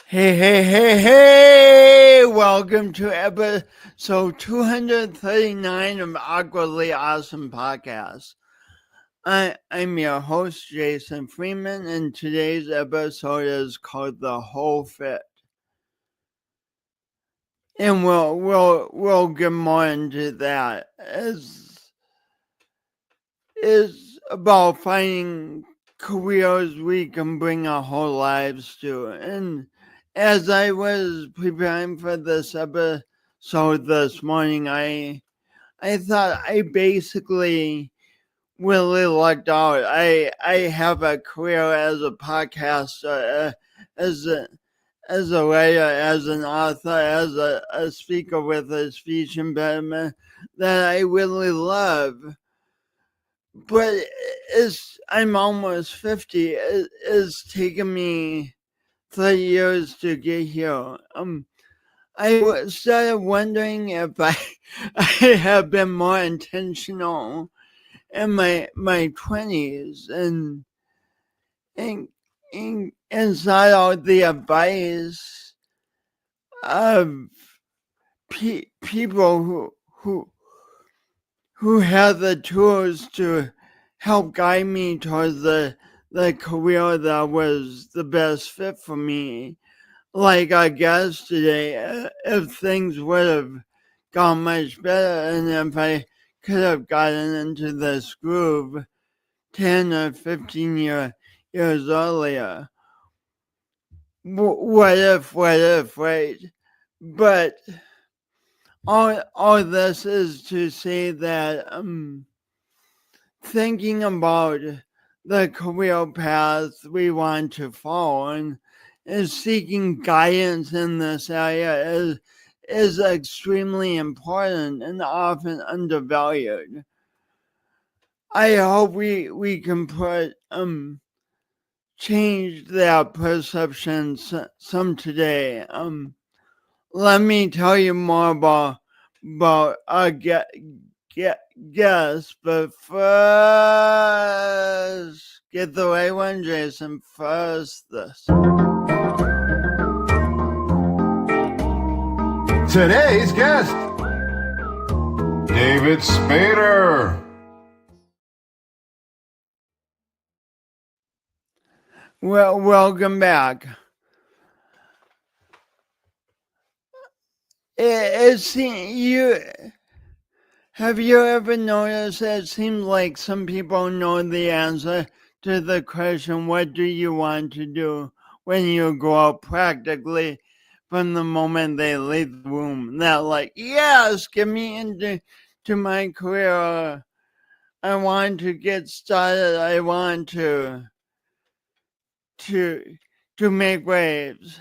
Hey, welcome to episode 239 of Awkwardly Awesome Podcast. I'm your host, Jason Freeman, and today's episode is called The Whole Fit. And we'll get more into that. It's about finding careers we can bring our whole lives to. And as I was preparing for this episode this morning, I thought I basically really lucked out. I have a career as a podcaster, as a writer, as an author, as a speaker with a speech impediment that I really love. But I'm almost 50. It's taken me 30 years to get here. I started wondering if I have been more intentional in my 20s and sought out the advice of people who have the tools to help guide me towards the career that was the best fit for me. Like our guest today, if things would have gone much better and if I could have gotten into this groove 10 or 15 years earlier. What if, right? But all this is to say that thinking about the career path we want to follow and seeking guidance in this area is extremely important and often undervalued. I hope we can change that perception some today. Let me tell you more about our guest, but first, get the right one, Jason. First, this. Today's guest, David Spader. Well, welcome back. Have you ever noticed it seems like some people know the answer to the question, what do you want to do when you grow up, practically from the moment they leave the womb? They're like, yes, get me into my career. I want to get started. I want to make waves.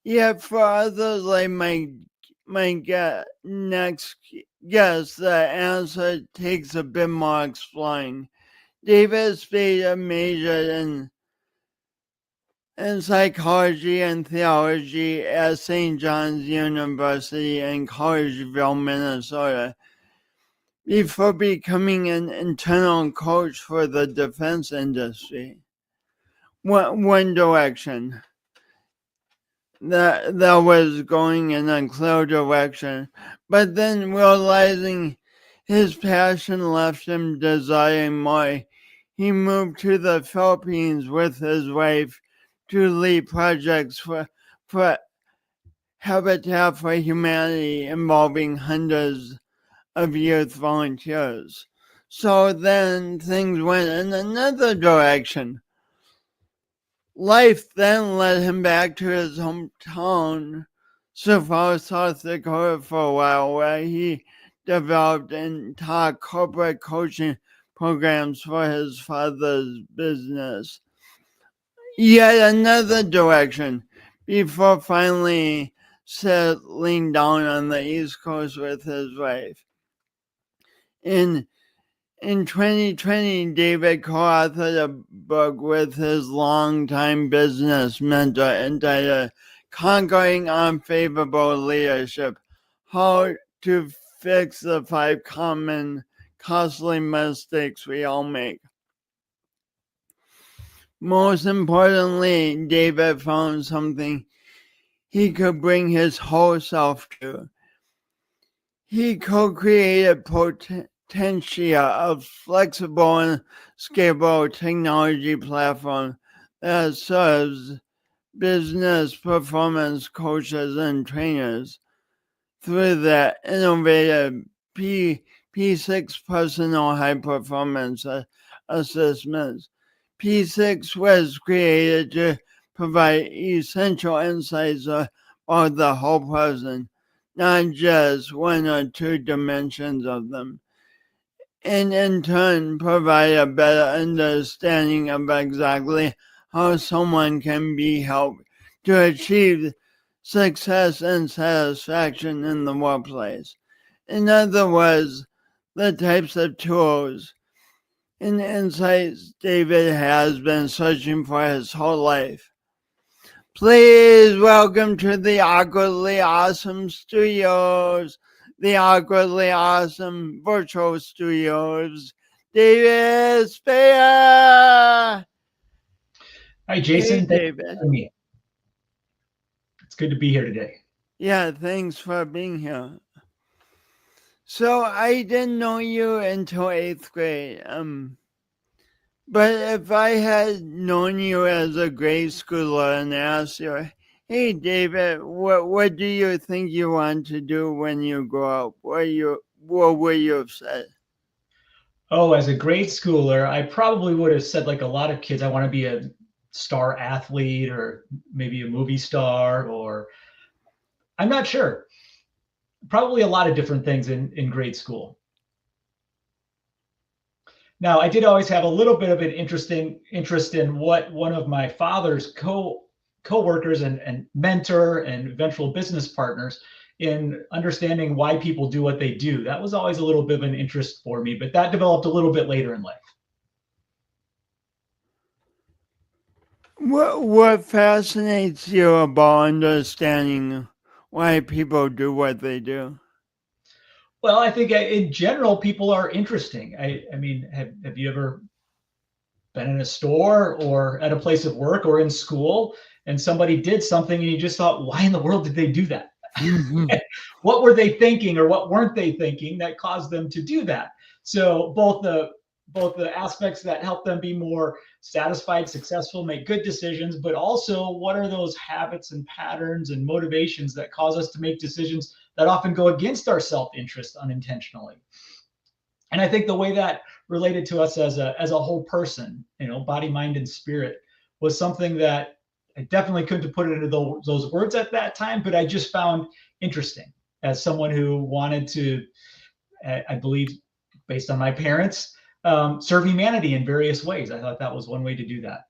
Yet for others like my next guess, the answer takes a bit more exploring. David Spader majored in psychology and theology at St. John's University in Collegeville, Minnesota, before becoming an internal coach for the defense industry. One direction that was going in a clear direction, but then realizing his passion left him desiring more, he moved to the Philippines with his wife to lead projects for Habitat for Humanity involving hundreds of youth volunteers. So then things went in another direction. Life then led him back to his hometown, Sioux Falls, South Dakota, for a while, where he developed and taught corporate coaching programs for his father's business. Yet another direction, before finally settling down on the East Coast with his wife. In 2020, David co-authored a book with his longtime business mentor entitled Conquering Unfavorable Leadership, How to Fix the 5 Common Costly Mistakes We All Make. Most importantly, David found something he could bring his whole self to. He co-created Potentia, a flexible and scalable technology platform that serves business performance coaches and trainers through the innovative P6 personal high performance assessments. P6 was created to provide essential insights of the whole person, not just one or two dimensions of them, and in turn provide a better understanding of exactly how someone can be helped to achieve success and satisfaction in the workplace. In other words, the types of tools and insights David has been searching for his whole life. Please welcome to the Awkwardly Awesome Studios, the Awkwardly Awesome Virtual Studios, David Spader. Hi, Jason. Hey, David. It's good to be here today. Yeah, thanks for being here. So I didn't know you until 8th grade. But if I had known you as a grade schooler and asked you, hey, David, what do you think you want to do when you grow up? What would you have said? Oh, as a grade schooler, I probably would have said, like a lot of kids, I want to be a star athlete or maybe a movie star, or I'm not sure. Probably a lot of different things in grade school. Now, I did always have a little bit of an interest in what one of my father's co-workers and mentor and eventual business partners in understanding why people do what they do. That was always a little bit of an interest for me, but that developed a little bit later in life. What fascinates you about understanding why people do what they do? Well, I think in general, people are interesting. I mean, have you ever been in a store or at a place of work or in school and somebody did something and you just thought, why in the world did they do that? Mm-hmm. What were they thinking or what weren't they thinking that caused them to do that? So both the aspects that help them be more satisfied, successful, make good decisions, but also what are those habits and patterns and motivations that cause us to make decisions that often go against our self-interest unintentionally. And I think the way that related to us as a whole person, body, mind, and spirit, was something that I definitely couldn't put it into those words at that time, but I just found interesting as someone who wanted to, I believe, based on my parents, serve humanity in various ways. I thought that was one way to do that.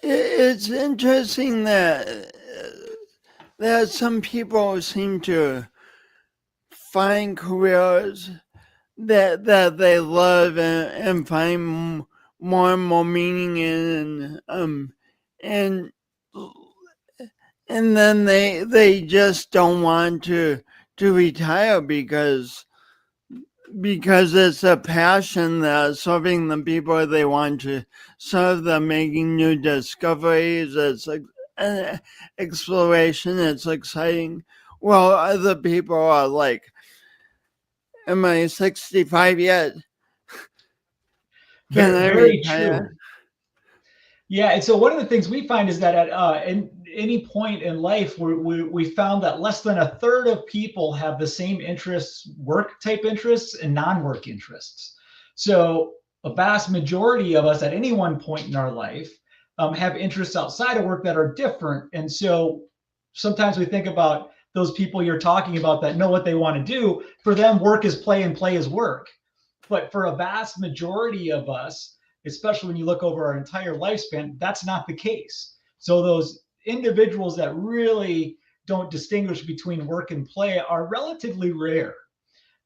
It's interesting that some people seem to find careers that they love and find more and more meaning in, and then they just don't want to retire because it's a passion that's serving the people they want to serve. They're making new discoveries. It's like an exploration. It's exciting. Well, other people are like, am I 65 yet? Can I retire? True. Yeah, and so one of the things we find is that at any point in life, we found that less than a third of people have the same interests, work type interests, and non-work interests. So a vast majority of us at any one point in our life have interests outside of work that are different. And so sometimes we think about those people you're talking about that know what they want to do. For them, work is play and play is work. But for a vast majority of us, especially when you look over our entire lifespan, that's not the case. So those individuals that really don't distinguish between work and play are relatively rare.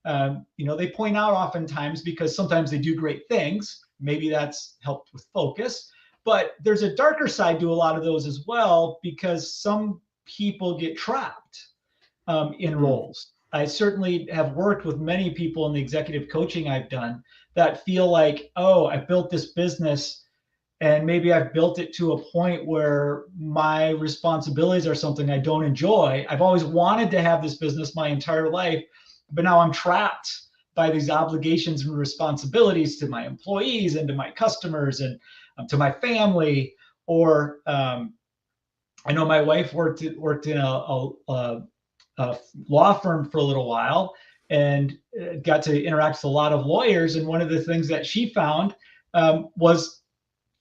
They point out oftentimes because sometimes they do great things. Maybe that's helped with focus, but there's a darker side to a lot of those as well, because some people get trapped in roles. I certainly have worked with many people in the executive coaching I've done that feel like, oh, I built this business and maybe I've built it to a point where my responsibilities are something I don't enjoy. I've always wanted to have this business my entire life, but now I'm trapped by these obligations and responsibilities to my employees and to my customers and to my family. Or I know my wife worked in a law firm for a little while and got to interact with a lot of lawyers. And one of the things that she found was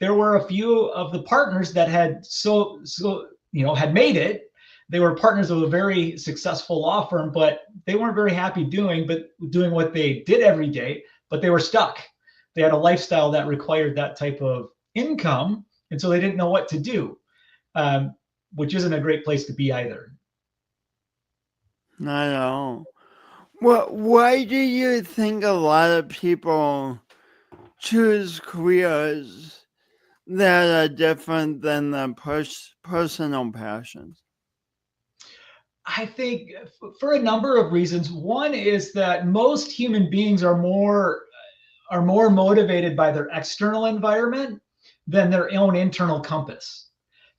there were a few of the partners that had had made it. They were partners of a very successful law firm, but they weren't very happy doing what they did every day, but they were stuck. They had a lifestyle that required that type of income, and so they didn't know what to do, which isn't a great place to be either. I know. Why do you think a lot of people choose careers that are different than their personal passions? I think for a number of reasons. One is that most human beings are more motivated by their external environment than their own internal compass.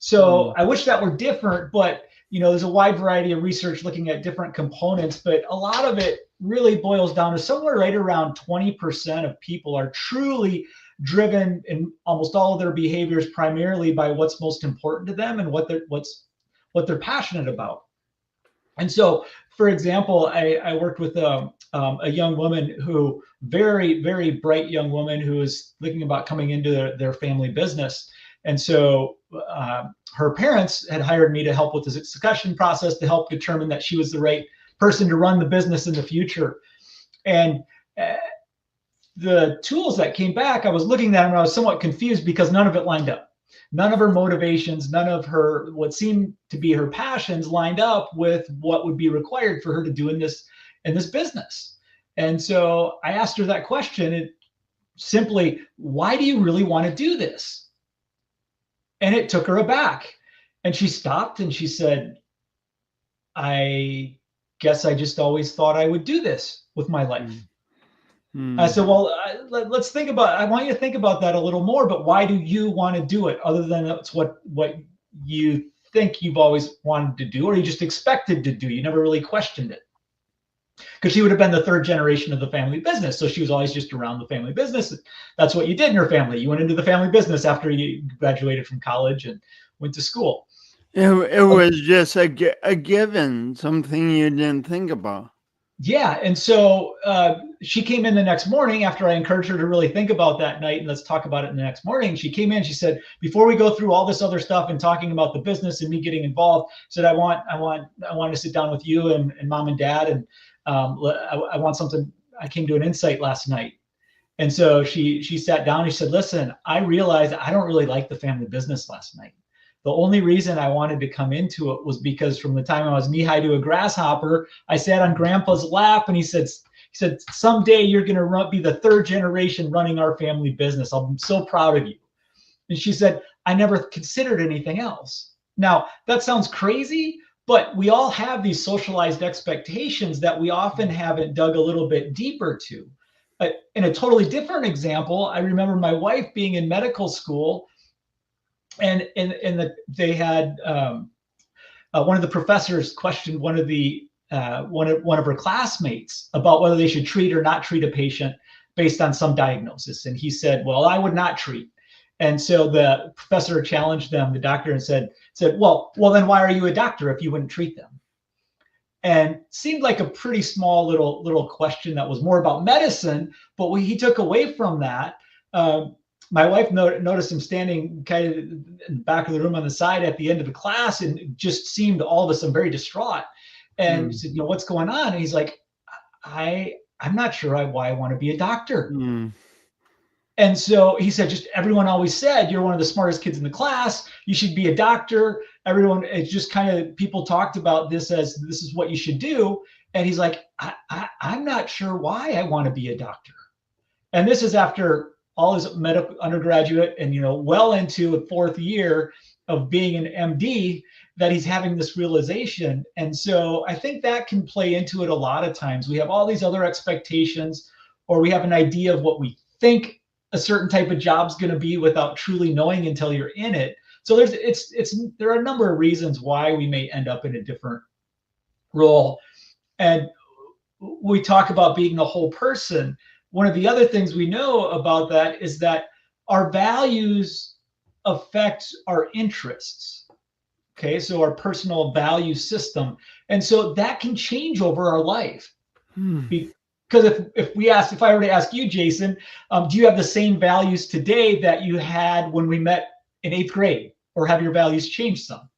So I wish that were different, but there's a wide variety of research looking at different components, but a lot of it really boils down to somewhere right around 20% of people are truly driven in almost all of their behaviors primarily by what's most important to them and what they're passionate about. And so, for example, I worked with a young woman who, very, very bright young woman who was thinking about coming into their family business. And so her parents had hired me to help with the succession process to help determine that she was the right person to run the business in the future. And the tools that came back, I was looking at them and I was somewhat confused because none of it lined up. None of her motivations, none of her what seemed to be her passions lined up with what would be required for her to do in this business. And so I asked her that question, and simply, why do you really want to do this? And it took her aback. And she stopped and she said, I guess I just always thought I would do this with my life. I said, well, let's think about, I want you to think about that a little more, but why do you want to do it other than it's what you think you've always wanted to do, or you just expected to do? You never really questioned it. Because she would have been the third generation of the family business. So she was always just around the family business. That's what you did in your family. You went into the family business after you graduated from college and went to school. It was just a given, something you didn't think about. Yeah. And so she came in the next morning after I encouraged her to really think about that night and let's talk about it in the next morning. She came in, she said, before we go through all this other stuff and talking about the business and me getting involved, said, I want to sit down with you and mom and dad. And I want something. I came to an insight last night. And so she sat down and she said, listen, I realized I don't really like the family business last night. The only reason I wanted to come into it was because from the time I was knee high to a grasshopper, I sat on grandpa's lap and he said, someday you're going to be the third generation running our family business. I'm so proud of you. And she said, I never considered anything else. Now that sounds crazy, but we all have these socialized expectations that we often haven't dug a little bit deeper to. In a totally different example, I remember my wife being in medical school, and they had one of the professors questioned one of her classmates about whether they should treat or not treat a patient based on some diagnosis, and he said, "Well, I would not treat." And so the professor challenged them, the doctor, and said, well, then why are you a doctor if you wouldn't treat them? And seemed like a pretty small little question that was more about medicine, but what he took away from that, my wife noticed him standing kind of in the back of the room on the side at the end of the class and just seemed all of a sudden very distraught. And he said, what's going on? And he's like, I'm not sure why I want to be a doctor. And so he said, just everyone always said, you're one of the smartest kids in the class. You should be a doctor. Everyone, it's just kind of, people talked about this as this is what you should do. And he's like, I'm not sure why I want to be a doctor. And this is after all his medical undergraduate and, well into a fourth year of being an MD, that he's having this realization. And so I think that can play into it a lot of times. We have all these other expectations, or we have an idea of what we think a certain type of job's going to be without truly knowing until you're in it. So there are a number of reasons why we may end up in a different role. And we talk about being a whole person. One of the other things we know about that is that our values affect our interests. Okay, so our personal value system. And so that can change over our life. Because if I were to ask you, Jason, do you have the same values today that you had when we met in 8th grade, or have your values changed some?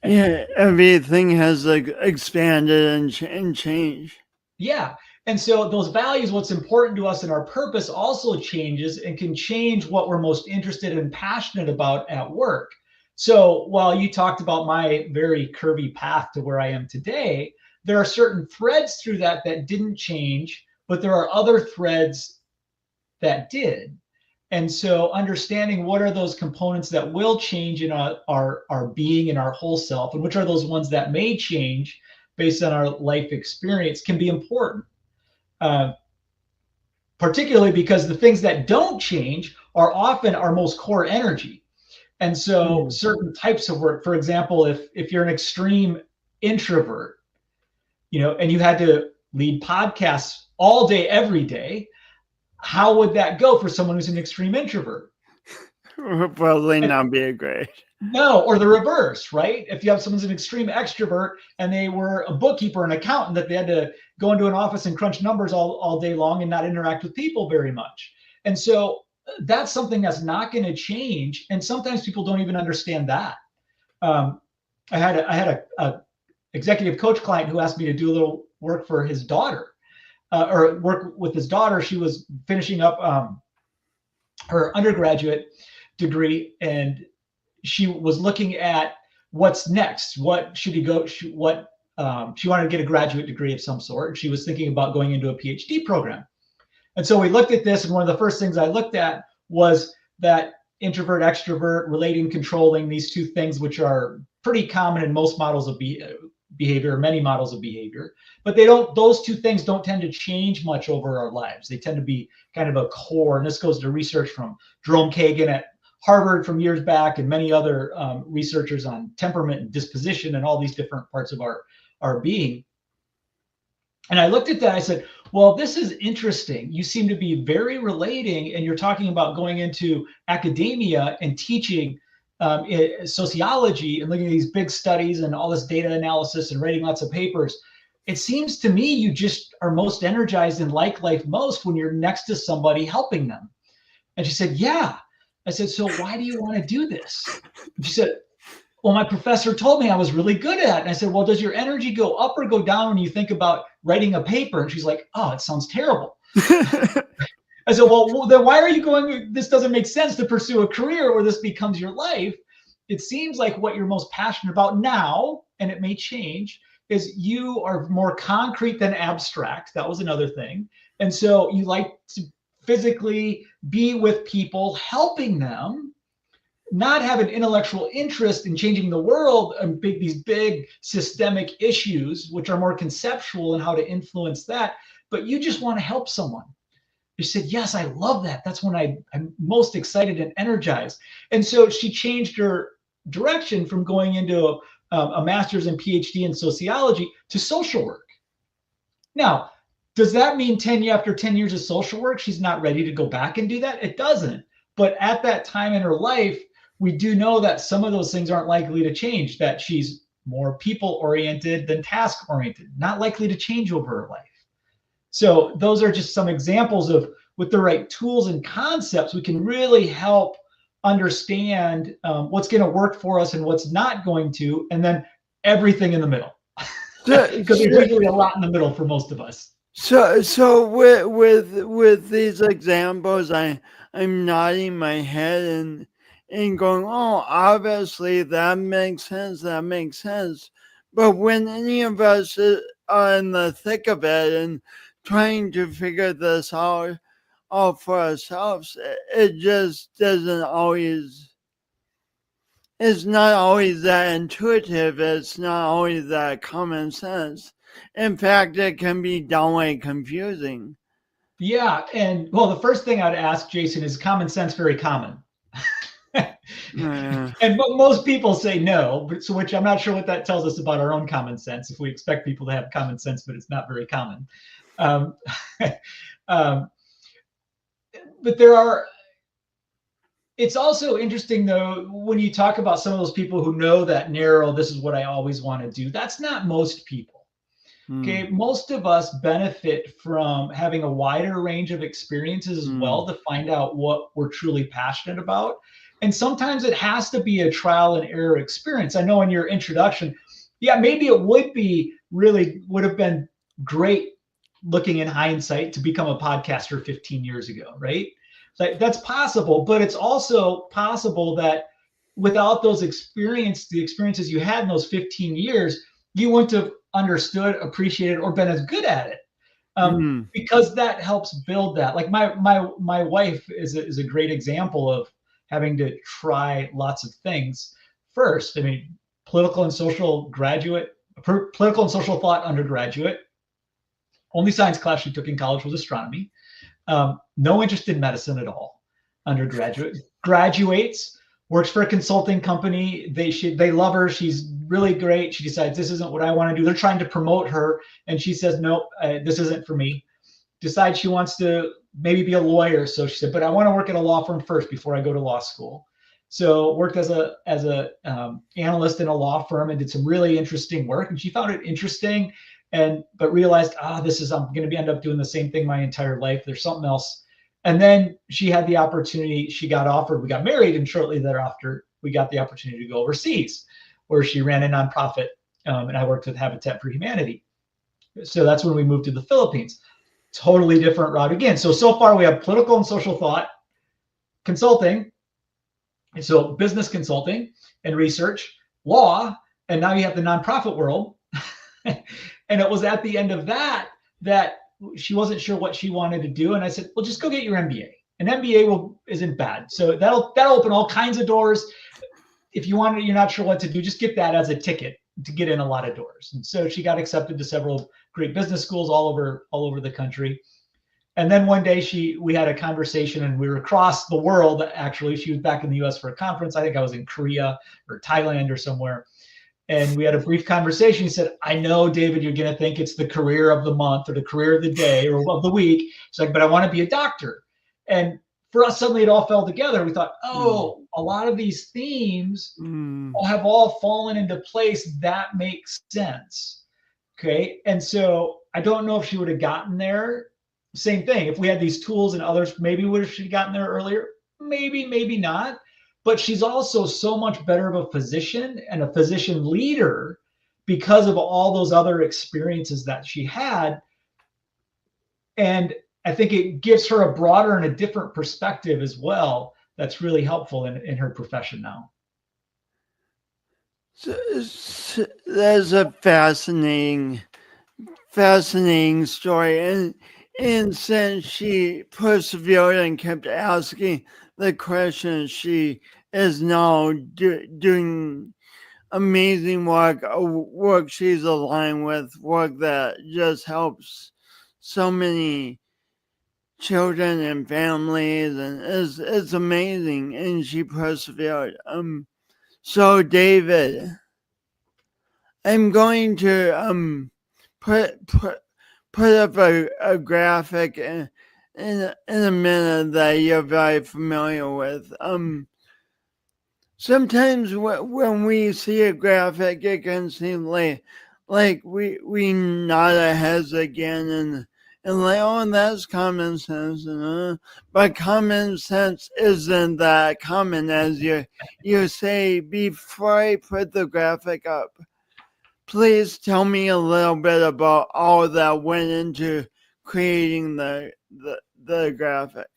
Yeah, everything has like expanded and changed. Yeah. And so those values, what's important to us and our purpose also changes and can change what we're most interested and passionate about at work. So while you talked about my very curvy path to where I am today, there are certain threads through that didn't change, but there are other threads that did. And so understanding what are those components that will change in our being and our whole self, and which are those ones that may change based on our life experience, can be important. Particularly because the things that don't change are often our most core energy. And so certain types of work, for example, if you're an extreme introvert, and you had to lead podcasts all day, every day, how would that go for someone who's an extreme introvert? Probably not be great. No, or the reverse, right? If you have someone who's an extreme extrovert and they were a bookkeeper, an accountant, that they had to go into an office and crunch numbers all day long and not interact with people very much. And so that's something that's not going to change. And sometimes people don't even understand that. I had a executive coach client who asked me to do a little work for his daughter, or work with his daughter. She was finishing up her undergraduate degree, and she was looking at what's next. What should he go? She wanted to get a graduate degree of some sort. She was thinking about going into a PhD program. And so we looked at this, and one of the first things I looked at was that introvert, extrovert, relating, controlling, these two things, which are pretty common in most models of behavior, many models of behavior, but those two things don't tend to change much over our lives. They tend to be kind of a core, and this goes to research from Jerome Kagan at Harvard from years back, and many other researchers on temperament and disposition and all these different parts of our being. And I looked at that, I said, well, this is interesting. You seem to be very relating, and you're talking about going into academia and teaching sociology and looking at these big studies and all this data analysis and writing lots of papers. It seems to me you just are most energized and like life most when you're next to somebody helping them. And she said, yeah. I said, so why do you want to do this? She said, well, my professor told me I was really good at it. And I said, well, does your energy go up or go down when you think about writing a paper? And she's like, oh, it sounds terrible. I said, well, then why are you going? This doesn't make sense to pursue a career where this becomes your life. It seems like what you're most passionate about now, and it may change, is you are more concrete than abstract. That was another thing. And so you like to physically be with people, helping them, not have an intellectual interest in changing the world and these big systemic issues, which are more conceptual and how to influence that, but you just want to help someone. She said, yes, I love that. That's when I'm most excited and energized. And so she changed her direction from going into a master's and PhD in sociology to social work. Now, does that mean after 10 years of social work, she's not ready to go back and do that? It doesn't. But at that time in her life, we do know that some of those things aren't likely to change, that she's more people-oriented than task-oriented, not likely to change over her life. So those are just some examples of, with the right tools and concepts, we can really help understand what's going to work for us and what's not going to, and then everything in the middle. Because there's usually a lot in the middle for most of us. So with these examples, I'm nodding my head and going, oh, obviously that makes sense. But when any of us are in the thick of it and trying to figure this out all for ourselves, it just doesn't always. It's not always that intuitive. It's not always that common sense. In fact, it can be downright confusing. Yeah. And well, the first thing I'd ask, Jason, is common sense very common? And most people say no, but so which I'm not sure what that tells us about our own common sense. If we expect people to have common sense, but it's not very common. Um, um, but it's also interesting though, when you talk about some of those people who know that narrow, this is what I always want to do. That's not most people. Okay. Most of us benefit from having a wider range of experiences as well to find out what we're truly passionate about. And sometimes it has to be a trial and error experience. I know in your introduction, yeah, maybe it would have been great looking in hindsight to become a podcaster 15 years ago, right? Like that's possible, but it's also possible that without the experiences you had in those 15 years, you wouldn't have understood, appreciated, or been as good at it. Because that helps build that. Like my wife is a great example of having to try lots of things first. I mean, political and social thought undergraduate. Only science class she took in college was astronomy. No interest in medicine at all. Undergraduate, graduates, works for a consulting company. They love her. She's really great. She decides this isn't what I want to do. They're trying to promote her, and she says, "Nope, this isn't for me." Decides she wants to maybe be a lawyer. So she said, "But I want to work at a law firm first before I go to law school." So worked as a analyst in a law firm and did some really interesting work. And she found it interesting, but realized, I'm going to end up doing the same thing my entire life. There's something else. And then she had the opportunity. We got married, and shortly thereafter, we got the opportunity to go overseas, where she ran a nonprofit, and I worked with Habitat for Humanity. So that's when we moved to the Philippines. Totally different route again. So far we have political and social thought, consulting, and so business consulting and research, law, and now you have the nonprofit world. And it was at the end of that she wasn't sure what she wanted to do. And I said, well, just go get your MBA. An MBA isn't bad. So that'll open all kinds of doors. If you're not sure what to do, just get that as a ticket to get in a lot of doors. And so she got accepted to several great business schools all over the country. And then one day we had a conversation, and we were across the world. Actually, she was back in the US for a conference. I think I was in Korea or Thailand or somewhere. And we had a brief conversation. He said, I know, David, you're going to think it's the career of the month or the career of the day or of the week. It's like, but I want to be a doctor. And for us, suddenly it all fell together. We thought, a lot of these themes have all fallen into place. That makes sense. Okay. And so I don't know if she would have gotten there. Same thing. If we had these tools and others, maybe would have gotten there earlier? Maybe, maybe not. But she's also so much better of a physician and a physician leader because of all those other experiences that she had. And I think it gives her a broader and a different perspective as well. That's really helpful in her profession now. So that's a fascinating story. And since she persevered and kept asking the question, she is now doing amazing work she's aligned with, work that just helps so many children and families, and it's amazing. And she persevered. So David, I'm going to put up a graphic in a minute that you're very familiar with. Sometimes when we see a graphic, it can seem like we nod our heads again and like, oh, that's common sense. But common sense isn't that common, as you say. Before I put the graphic up, please tell me a little bit about all that went into creating the graphic.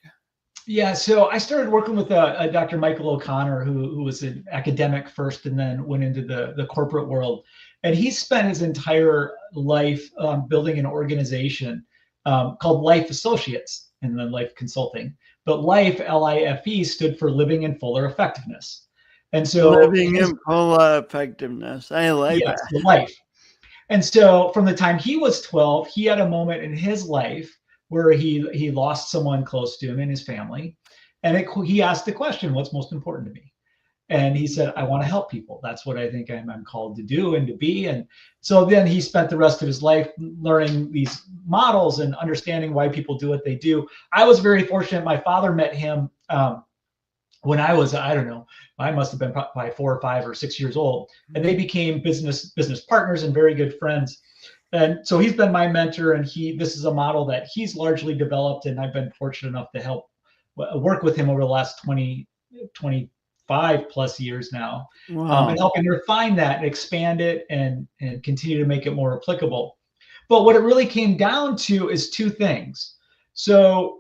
Yeah, so I started working with Dr. Michael O'Connor, who was an academic first and then went into the corporate world. And he spent his entire life building an organization called Life Associates and then Life Consulting. But Life, L-I-F-E, stood for Living in Fuller Effectiveness. And so Living in Fuller Effectiveness. I like that. Life. And so from the time he was 12, he had a moment in his life where he lost someone close to him in his family. And he asked the question, what's most important to me? And he said, I want to help people. That's what I think I'm called to do and to be. And so then he spent the rest of his life learning these models and understanding why people do what they do. I was very fortunate. My father met him when I was, I don't know, I must have been probably 4 or 5 or 6 years old. And they became business partners and very good friends. And so he's been my mentor, and this is a model that he's largely developed. And I've been fortunate enough to help work with him over the last 25 plus years now, Wow. and helping refine that and expand it and continue to make it more applicable. But what it really came down to is 2 things. So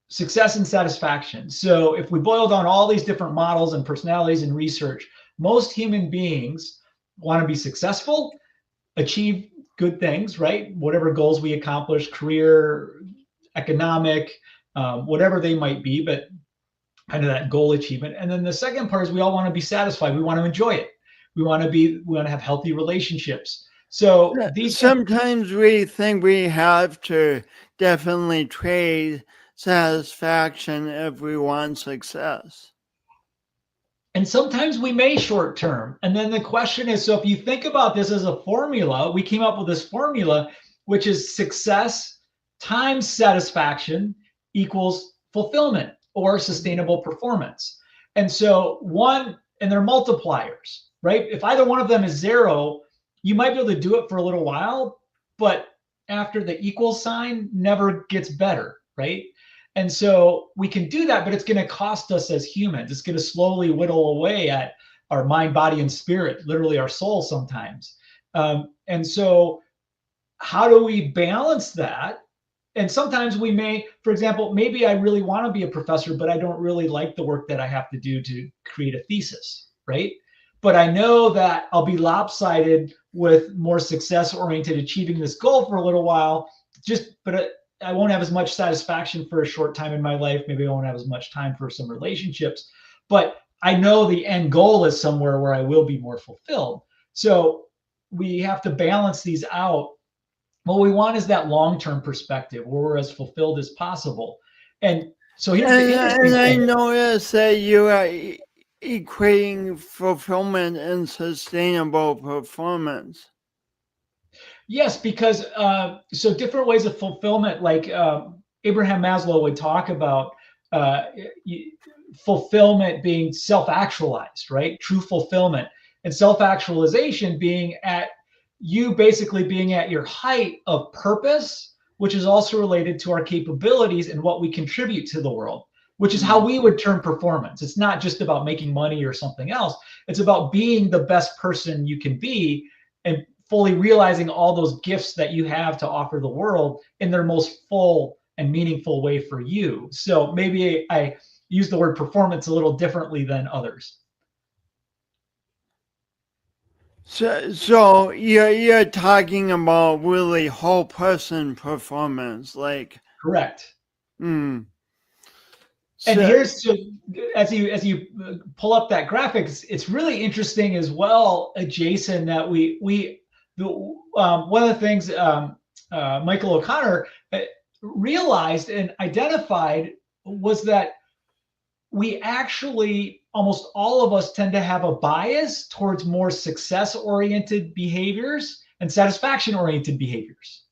success and satisfaction. So if we boil down all these different models and personalities and research, most human beings want to be successful, achieve good things, right? Whatever goals we accomplish, career, economic, whatever they might be, but kind of that goal achievement. And then the second part is we all want to be satisfied. We want to enjoy it. We want to have healthy relationships. So sometimes we think we have to definitely trade satisfaction if we want success. And sometimes we may short term. And then the question is, so if you think about this as a formula, we came up with this formula, which is success times satisfaction equals fulfillment or sustainable performance. And so and they're multipliers, right? If either one of them is 0, you might be able to do it for a little while, but after the equal sign never gets better, right? And so we can do that, but it's going to cost us as humans. It's going to slowly whittle away at our mind, body, and spirit, literally our soul sometimes. And so how do we balance that? And sometimes we may, for example, maybe I really want to be a professor, but I don't really like the work that I have to do to create a thesis, right? But I know that I'll be lopsided with more success-oriented achieving this goal for a little while, but I won't have as much satisfaction for a short time in my life. Maybe I won't have as much time for some relationships, but I know the end goal is somewhere where I will be more fulfilled. So we have to balance these out. What we want is that long-term perspective where we're as fulfilled as possible. And so here's the interesting thing. I noticed that you are equating fulfillment and sustainable performance. Yes, because so different ways of fulfillment, like Abraham Maslow would talk about fulfillment being self-actualized, right? True fulfillment, and self-actualization being basically being at your height of purpose, which is also related to our capabilities and what we contribute to the world, which is how we would term performance. It's not just about making money or something else. It's about being the best person you can be and fully realizing all those gifts that you have to offer the world in their most full and meaningful way for you. So maybe I use the word performance a little differently than others. So you're talking about really whole person performance, like correct. And here's as you pull up that graphic, it's really interesting as well, Jason, that one of the things Michael O'Connor realized and identified was that we actually, almost all of us, tend to have a bias towards more success-oriented behaviors and satisfaction-oriented behaviors.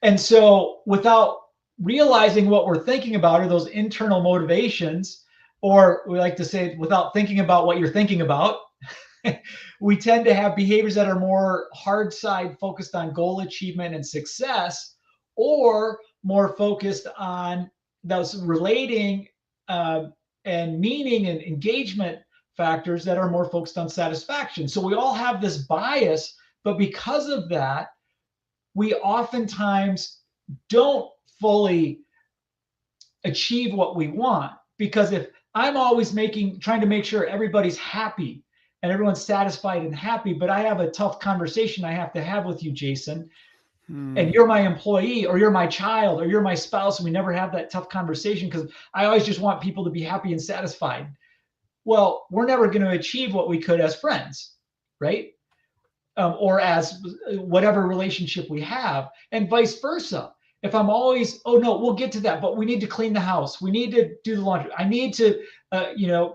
And so without realizing what we're thinking about are those internal motivations, or we like to say without thinking about what you're thinking about, we tend to have behaviors that are more hard side focused on goal achievement and success, or more focused on those relating and meaning and engagement factors that are more focused on satisfaction. So we all have this bias, but because of that, we oftentimes don't fully achieve what we want. Because if I'm always trying to make sure everybody's happy and everyone's satisfied and happy, but I have a tough conversation I have to have with you, Jason, and you're my employee, or you're my child, or you're my spouse, and we never have that tough conversation because I always just want people to be happy and satisfied. Well, we're never going to achieve what we could as friends, right? Or as whatever relationship we have, and vice versa. If I'm always, oh no, we'll get to that, but we need to clean the house. We need to do the laundry. I need to,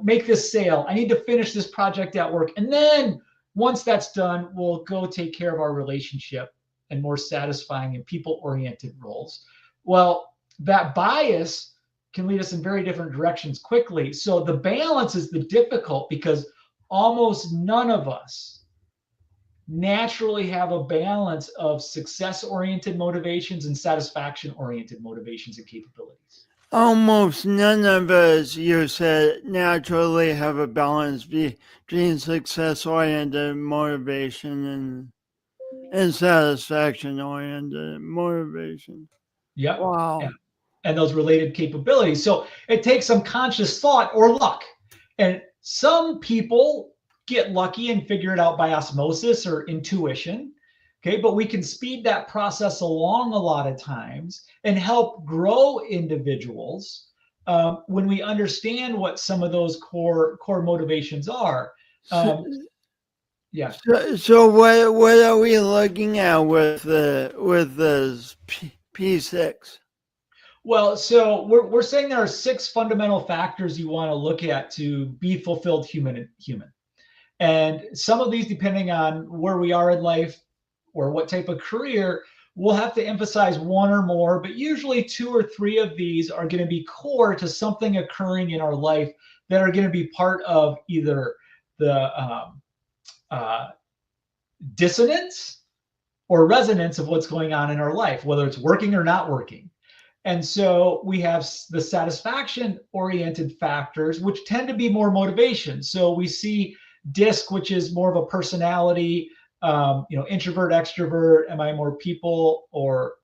make this sale. I need to finish this project at work. And then once that's done, we'll go take care of our relationship and more satisfying and people-oriented roles. Well, that bias can lead us in very different directions quickly. So the balance is the difficult, because almost none of us naturally have a balance of success-oriented motivations and satisfaction-oriented motivations and capabilities. Almost none of us, you said, naturally have a balance between success-oriented motivation and satisfaction-oriented motivation. Yep. Wow. Yeah. And those related capabilities. So it takes some conscious thought or luck. And some people get lucky and figure it out by osmosis or intuition. Okay, but we can speed that process along a lot of times and help grow individuals when we understand what some of those core motivations are. Yeah. So what are we looking at with this P6? Well, so we're saying there are 6 fundamental factors you want to look at to be fulfilled human. And some of these, depending on where we are in life or what type of career, we'll have to emphasize one or more, but usually 2 or 3 of these are going to be core to something occurring in our life that are going to be part of either the dissonance or resonance of what's going on in our life, whether it's working or not working. And so we have the satisfaction-oriented factors, which tend to be more motivation. So we see DISC, which is more of a personality, introvert, extrovert. Am I more people or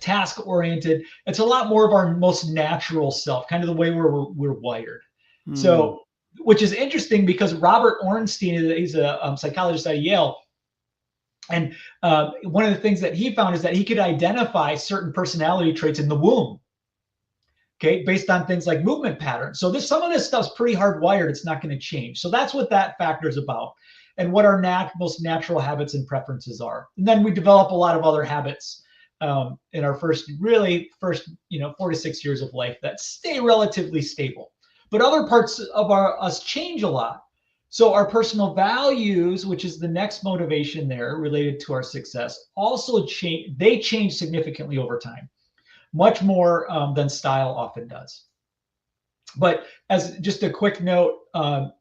task-oriented? It's a lot more of our most natural self, kind of the way we're wired. So, which is interesting because Robert Ornstein, he's a psychologist at Yale. And one of the things that he found is that he could identify certain personality traits in the womb, okay, based on things like movement patterns. So some of this stuff's pretty hardwired. It's not going to change. So that's what that factor is about, and what our most natural habits and preferences are. And then we develop a lot of other habits in our first 4 to 6 years of life that stay relatively stable. But other parts of us change a lot. So our personal values, which is the next motivation there related to our success, also change. They change significantly over time, much more than style often does. But as just a quick note,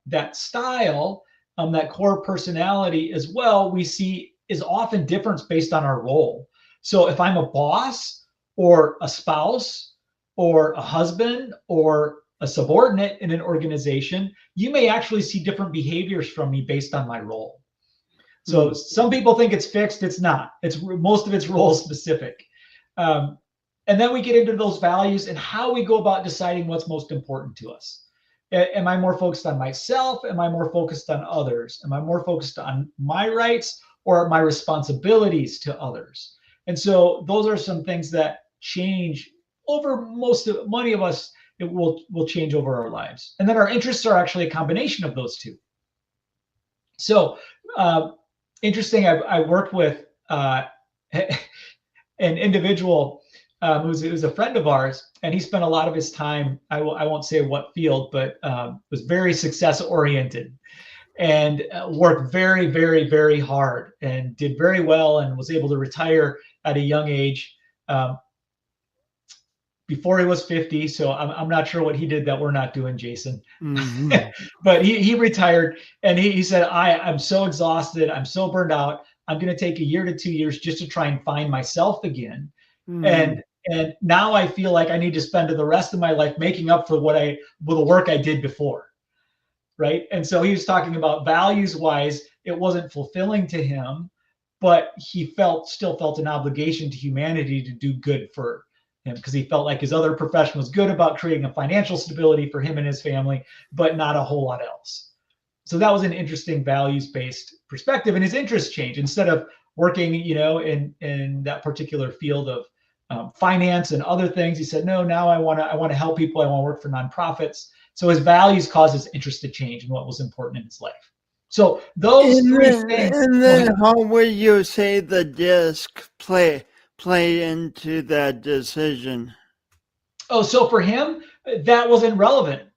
that style, that core personality as well, we see is often different based on our role. So if I'm a boss or a spouse or a husband or a subordinate in an organization, you may actually see different behaviors from me based on my role. So some people think it's fixed. It's not. Most of it's role specific. And then we get into those values and how we go about deciding what's most important to us. Am I more focused on myself? Am I more focused on others? Am I more focused on my rights or my responsibilities to others? And so those are some things that change over many of us. It will change over our lives. And then our interests are actually a combination of those two. So interesting, I worked with an individual who's a friend of ours, and he spent a lot of his time, I won't say what field, but was very success oriented and worked very, very, very hard and did very well and was able to retire at a young age. Before he was 50, so I'm not sure what he did that we're not doing, Jason. Mm-hmm. But he retired, and he said, I'm so exhausted, I'm so burned out. I'm going to take 1 year to 2 years just to try and find myself again. Mm-hmm. And now I feel like I need to spend the rest of my life making up for the work I did before, right? And so he was talking about values-wise, it wasn't fulfilling to him, but he still felt an obligation to humanity to do good for him, because he felt like his other profession was good about creating a financial stability for him and his family, but not a whole lot else. So that was an interesting values-based perspective, and his interests changed. Instead of working, in that particular field of finance and other things, he said, no, now I want to help people. I want to work for nonprofits. So his values caused his interest to change in what was important in his life. So those three things. And then how would you say the DISC play play into that decision? Oh, so for him, that wasn't relevant.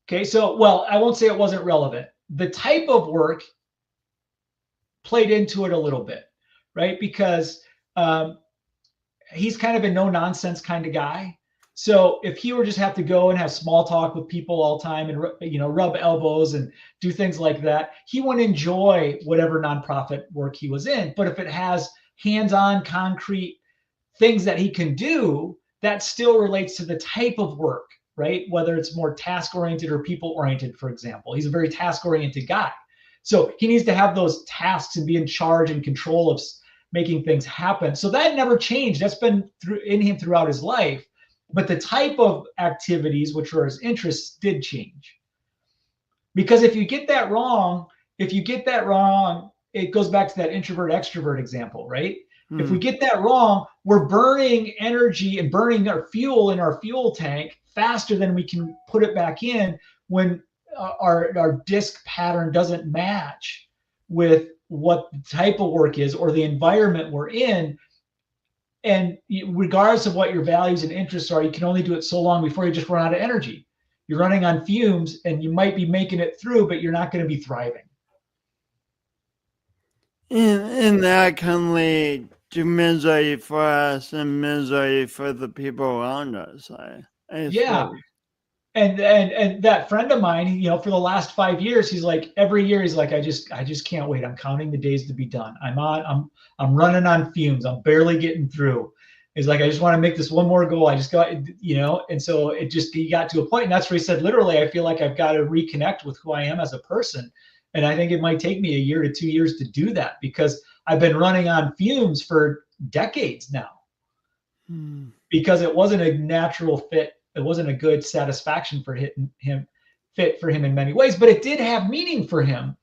Okay, so, well, I won't say it wasn't relevant. The type of work played into it a little bit, right? Because he's kind of a no nonsense kind of guy. So if he were just have to go and have small talk with people all the time and, you know, rub elbows and do things like that, he wouldn't enjoy whatever nonprofit work he was in. But if it has hands-on concrete things that he can do, that still relates to the type of work, right? Whether it's more task-oriented or people-oriented, for example. He's a very task-oriented guy. So he needs to have those tasks and be in charge and control of making things happen. So that never changed. That's been in him throughout his life. But the type of activities, which were his interests, did change. Because if you get that wrong, it goes back to that introvert-extrovert example, right? If we get that wrong, we're burning energy and burning our fuel in our fuel tank faster than we can put it back in when our disc pattern doesn't match with what the type of work is or the environment we're in. And regardless of what your values and interests are, you can only do it so long before you just run out of energy. You're running on fumes and you might be making it through, but you're not going to be thriving. And that can lead to misery for us and misery for the people around us. Yeah. And that friend of mine, you know, for the last 5 years, he's like, every year he's like, I just can't wait. I'm counting the days to be done. I'm running on fumes. I'm barely getting through. He's like, I just want to make this one more goal. I just got, you know, and so he got to a point, and that's where he said, literally, I feel like I've got to reconnect with who I am as a person. And I think it might take me 1 year to 2 years to do that because I've been running on fumes for decades now because it wasn't a natural fit. It wasn't a good satisfaction for him in many ways, but it did have meaning for him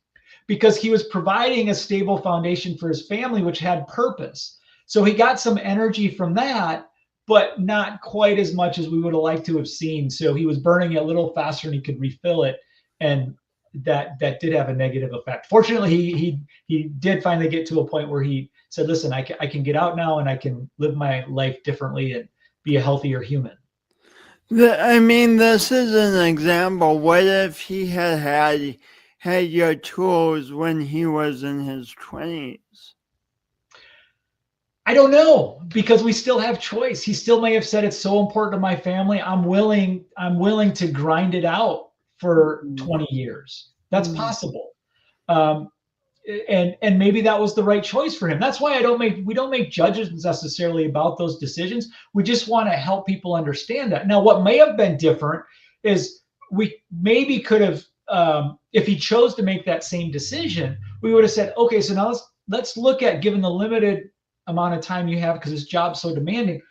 because he was providing a stable foundation for his family, which had purpose. So he got some energy from that, but not quite as much as we would have liked to have seen. So he was burning it a little faster than he could refill it. And that did have a negative effect. Fortunately, he did finally get to a point where he said, listen, I can get out now and I can live my life differently and be a healthier human. I mean, this is an example. What if he had your tools when he was in his 20s? I don't know, because we still have choice. He still may have said, it's so important to my family. I'm willing to grind it out for 20 years. That's possible. And maybe that was the right choice for him. That's why we don't make judgments necessarily about those decisions. We just want to help people understand that. Now, what may have been different is we maybe could have, if he chose to make that same decision, we would have said, okay, so now let's look at, given the limited amount of time you have because this job's so demanding,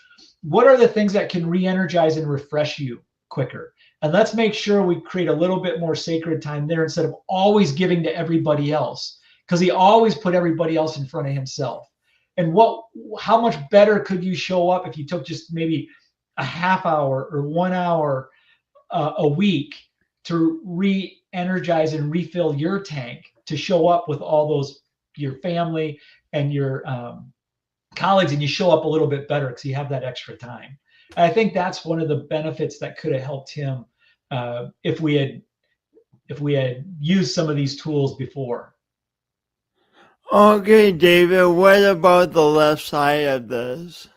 what are the things that can re-energize and refresh you quicker? And let's make sure we create a little bit more sacred time there instead of always giving to everybody else, because he always put everybody else in front of himself. And how much better could you show up if you took just maybe a half hour or 1 hour a week to re-energize and refill your tank to show up with all those, your family and your colleagues, and you show up a little bit better because you have that extra time. And I think that's one of the benefits that could have helped him if we had used some of these tools before. Okay, David, what about the left side of this?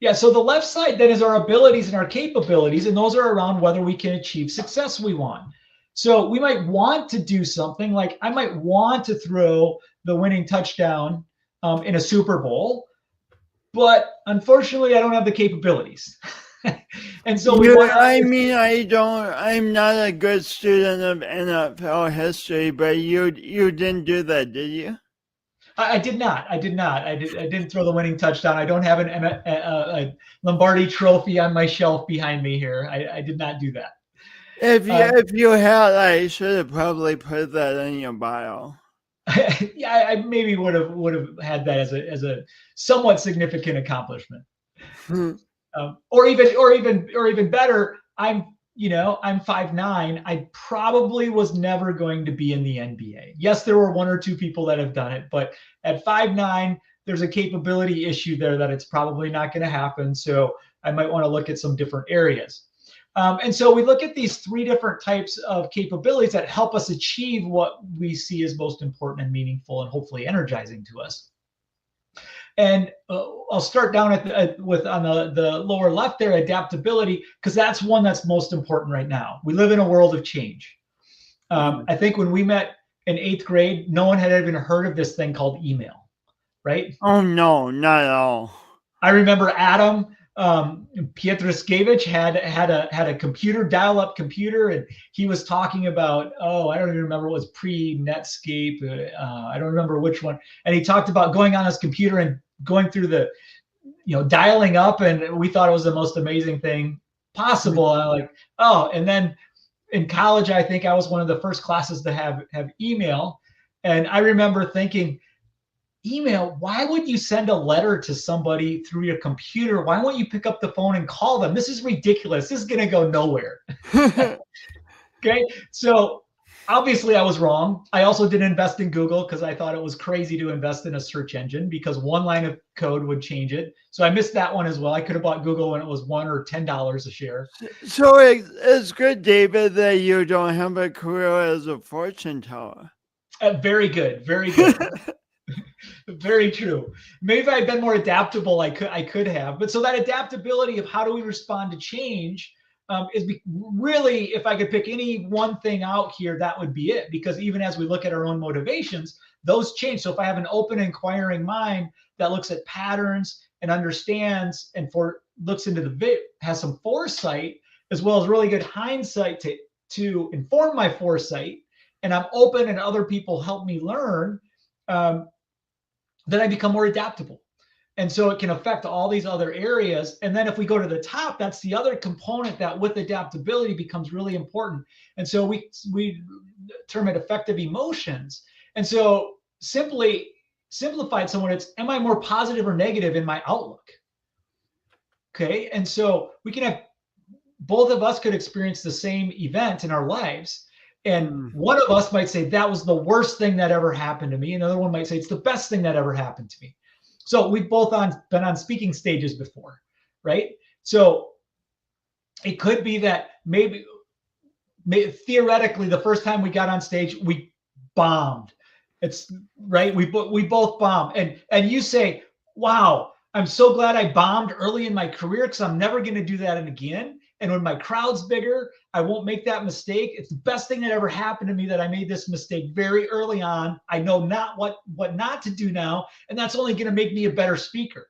Yeah, so the left side then is our abilities and our capabilities, and those are around whether we can achieve success we want. So we might want to do something like, I might want to throw the winning touchdown in a Super Bowl, but unfortunately I don't have the capabilities. And so I'm not a good student of NFL history, but you didn't do that, did you? I did not. I didn't throw the winning touchdown. I don't have a Lombardi trophy on my shelf behind me here. I did not do that. If you had, I should have probably put that in your bio. Yeah, I maybe would have had that as a somewhat significant accomplishment. Or even better, I'm 5'9". I probably was never going to be in the NBA. Yes, there were 1 or 2 people that have done it, but at 5'9", there's a capability issue there that it's probably not going to happen. So I might want to look at some different areas. And so we look at these 3 different types of capabilities that help us achieve what we see as most important and meaningful and hopefully energizing to us. And I'll start down on the lower left there, adaptability, because that's one that's most important right now. We live in a world of change. I think when we met in 8th grade, no one had even heard of this thing called email, right? Oh, no, not at all. I remember Adam Pietraszkiewicz had a computer, dial-up computer, and he was talking about, I don't even remember what was pre-Netscape. I don't remember which one. And he talked about going on his computer and going through the, dialing up, and we thought it was the most amazing thing possible. And I'm like, and then in college, I think I was one of the first classes to have email. And I remember thinking, email, why would you send a letter to somebody through your computer? Why won't you pick up the phone and call them? This is ridiculous. This is going to go nowhere. Okay. So obviously I was wrong. I also didn't invest in Google because I thought it was crazy to invest in a search engine because one line of code would change it. So I missed that one as well. I could have bought Google when it was $1 or $10 a share. So it's good, David, that you don't have a career as a fortune teller. Very good. Very good. Very true. Maybe if I had been more adaptable, I could have. But so that adaptability of how do we respond to change is really, if I could pick any one thing out here, that would be it. Because even as we look at our own motivations, those change. So if I have an open, inquiring mind that looks at patterns and understands and looks into has some foresight as well as really good hindsight to inform my foresight, and I'm open and other people help me learn, then I become more adaptable. And so it can affect all these other areas. And then if we go to the top, that's the other component that with adaptability becomes really important. And so we term it effective emotions. And so simplified somewhat, it's, am I more positive or negative in my outlook? Okay. And so we can have, both of us could experience the same event in our lives. And one of us might say, that was the worst thing that ever happened to me. Another one might say, it's the best thing that ever happened to me. So we've both been on speaking stages before, right? So it could be that maybe theoretically, the first time we got on stage, we bombed. It's right. We both bombed. And you say, wow, I'm so glad I bombed early in my career because I'm never going to do that again. And when my crowd's bigger, I won't make that mistake. It's the best thing that ever happened to me that I made this mistake very early on. I know not what not to do now. And that's only going to make me a better speaker.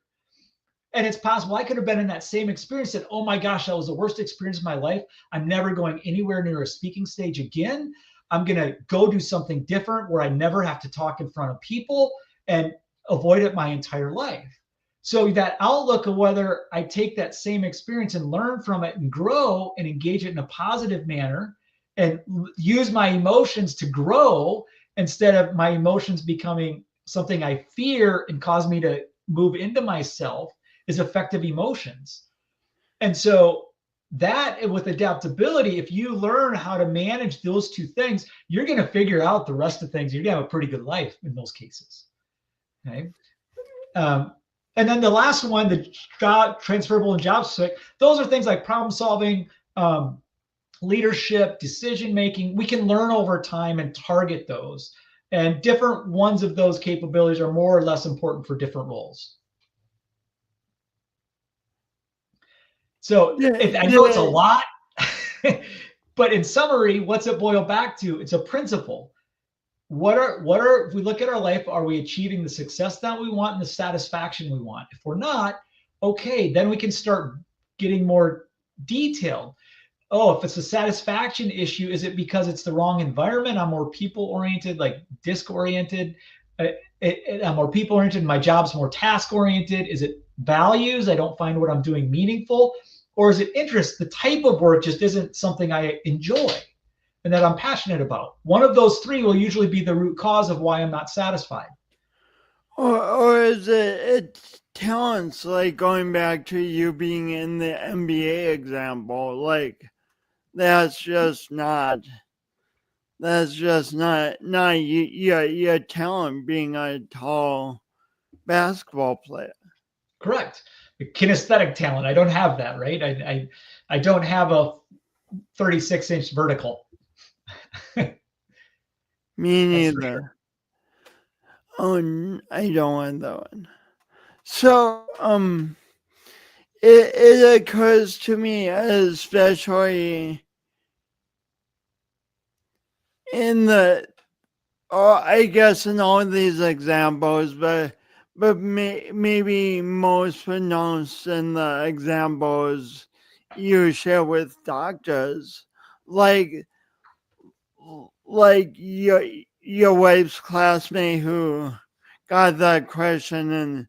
And it's possible I could have been in that same experience and, oh my gosh, that was the worst experience of my life. I'm never going anywhere near a speaking stage again. I'm going to go do something different where I never have to talk in front of people and avoid it my entire life. So that outlook of whether I take that same experience and learn from it and grow and engage it in a positive manner and use my emotions to grow instead of my emotions becoming something I fear and cause me to move into myself is effective emotions. And so that with adaptability, if you learn how to manage those two things, you're going to figure out the rest of things. You're going to have a pretty good life in those cases. Okay. And then the last one, the transferable and job specific, those are things like problem solving, leadership, decision making. We can learn over time and target those. And different ones of those capabilities are more or less important for different roles. So I know it's a lot, but in summary, what's it boil back to? It's a principle. If we look at our life, are we achieving the success that we want and the satisfaction we want? If we're not, okay, then we can start getting more detailed. Oh, if it's a satisfaction issue, is it because it's the wrong environment? I'm more people-oriented, like disc-oriented. I'm more people-oriented. My job's more task-oriented. Is it values? I don't find what I'm doing meaningful. Or is it interest? The type of work just isn't something I enjoy and that I'm passionate about. One of those three will usually be the root cause of why I'm not satisfied. Or is it talents, like going back to you being in the NBA example, like that's just not your talent being a tall basketball player. Correct. The kinesthetic talent. I don't have that, right? I don't have a 36-inch vertical. Me neither. Sure. Oh, I don't want that one. So, it occurs to me, especially in I guess in all these examples, but maybe most pronounced in the examples you share with doctors, like your wife's classmate who got that question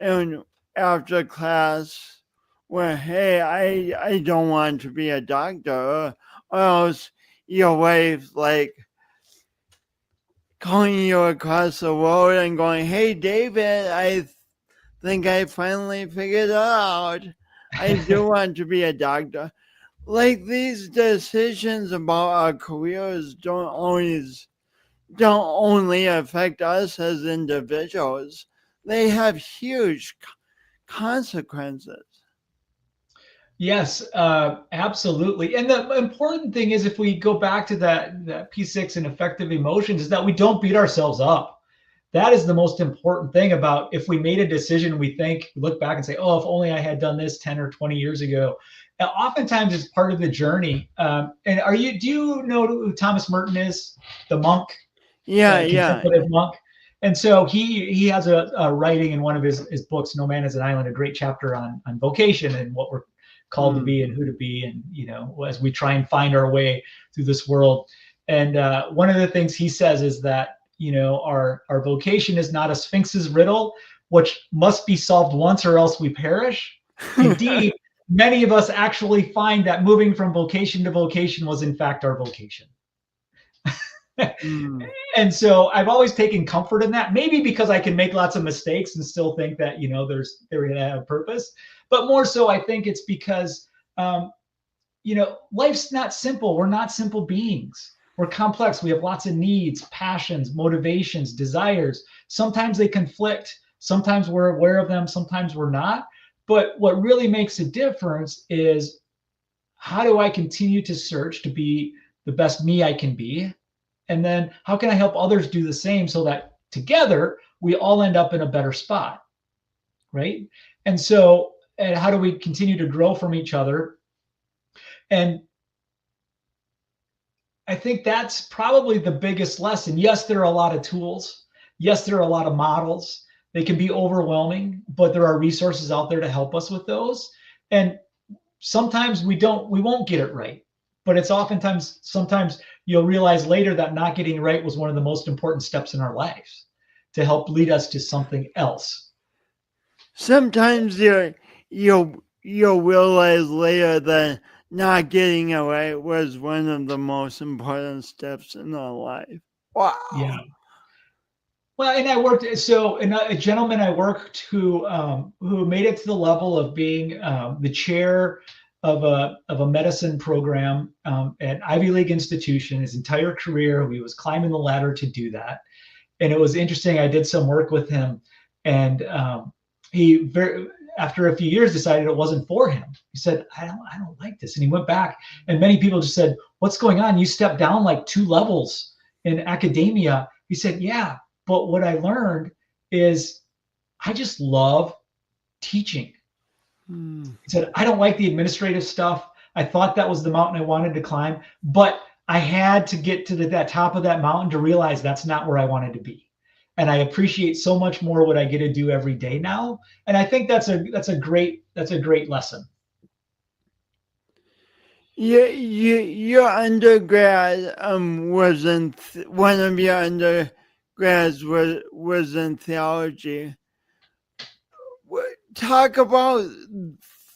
and after class, well, hey, I don't want to be a doctor, or else your wife like calling you across the road and going, hey, David, I think I finally figured it out. I do want to be a doctor. Like these decisions about our careers don't only affect us as individuals. They have huge consequences. Yes, absolutely. And the important thing is, if we go back to that P6 and effective emotions, is that we don't beat ourselves up. That is the most important thing about if we made a decision, we look back and say, oh, if only I had done this 10 or 20 years ago. And oftentimes it's part of the journey. And do you know who Thomas Merton is? The monk? Yeah. Contemplative monk. And so he has a writing in one of his books, No Man is an Island, a great chapter on vocation and what we're called to be and who to be, and as we try and find our way through this world. And one of the things he says is that our vocation is not a Sphinx's riddle, which must be solved once or else we perish. Indeed, many of us actually find that moving from vocation to vocation was in fact our vocation. And so I've always taken comfort in that, maybe because I can make lots of mistakes and still think that they're going to have purpose. But more so, I think it's because, life's not simple. We're not simple beings. We're complex. We have lots of needs, passions, motivations, desires. Sometimes they conflict. Sometimes we're aware of them. Sometimes we're not. But what really makes a difference is, how do I continue to search to be the best me I can be? And then how can I help others do the same so that together we all end up in a better spot, right? And so, and how do we continue to grow from each other? And I think that's probably the biggest lesson. Yes, there are a lot of tools. Yes, there are a lot of models. They can be overwhelming, but there are resources out there to help us with those. And sometimes we won't get it right. But it's sometimes you'll realize later that not getting it right was one of the most important steps in our lives to help lead us to something else. Sometimes you'll realize later that not getting it right was one of the most important steps in our life. Wow. Yeah. Well, and a gentleman I worked who made it to the level of being the chair of a medicine program at Ivy League institution. His entire career, he was climbing the ladder to do that. And it was interesting. I did some work with him, and after a few years decided it wasn't for him. He said, I don't like this. And he went back, and many people just said, what's going on? You stepped down like 2 levels in academia. He said, yeah, but what I learned is I just love teaching. He said, I don't like the administrative stuff. I thought that was the mountain I wanted to climb, but I had to get to that top of that mountain to realize that's not where I wanted to be. And I appreciate so much more what I get to do every day now. And I think that's a great lesson. Your undergrad wasn't one of your undergrads was in theology. Talk about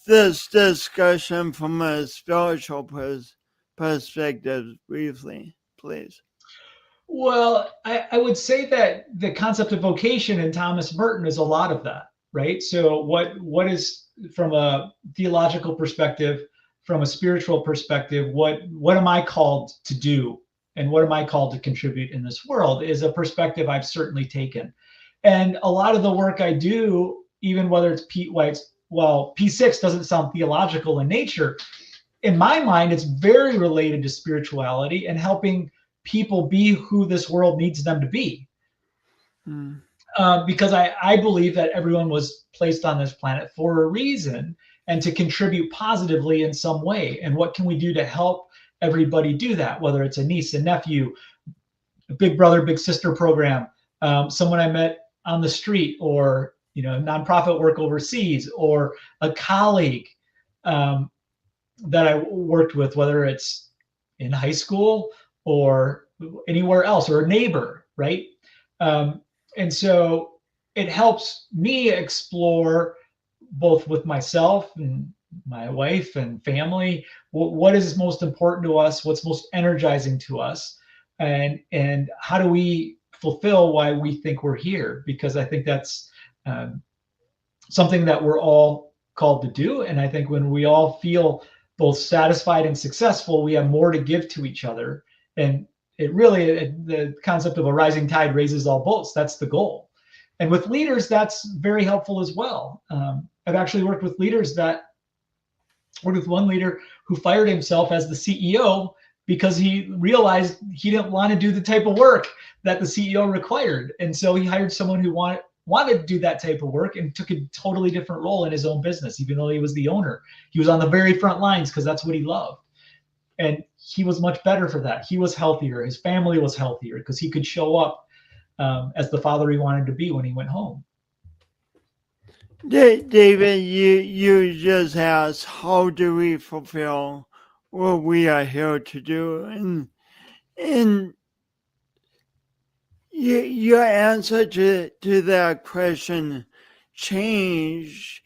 this discussion from a spiritual perspective briefly, please. Well, I would say that the concept of vocation in Thomas Merton is a lot of that, right? So what is, from a theological perspective, from a spiritual perspective, what am I called to do? And what am I called to contribute in this world is a perspective I've certainly taken. And a lot of the work I do, even whether it's P6 doesn't sound theological in nature. In my mind, it's very related to spirituality and helping people be who this world needs them to be. Because I believe that everyone was placed on this planet for a reason and to contribute positively in some way. And what can we do to help everybody do that? Whether it's a niece, a nephew, a big brother, big sister program, someone I met on the street, or nonprofit work overseas, or a colleague that I worked with, whether it's in high school or anywhere else, or a neighbor, right? And so it helps me explore, both with myself and my wife and family, what is most important to us, what's most energizing to us, and how do we fulfill why we think we're here? Because I think that's something that we're all called to do. And I think when we all feel both satisfied and successful, we have more to give to each other. And the concept of a rising tide raises all boats. That's the goal. And with leaders, that's very helpful as well. I've actually worked with one leader who fired himself as the CEO because he realized he didn't want to do the type of work that the CEO required. And so he hired someone who wanted to do that type of work and took a totally different role in his own business. Even though he was the owner, he was on the very front lines because that's what he loved. And he was much better for that. He was healthier. His family was healthier because he could show up as the father he wanted to be when he went home. David, you just asked, how do we fulfill what we are here to do? And your answer to that question changed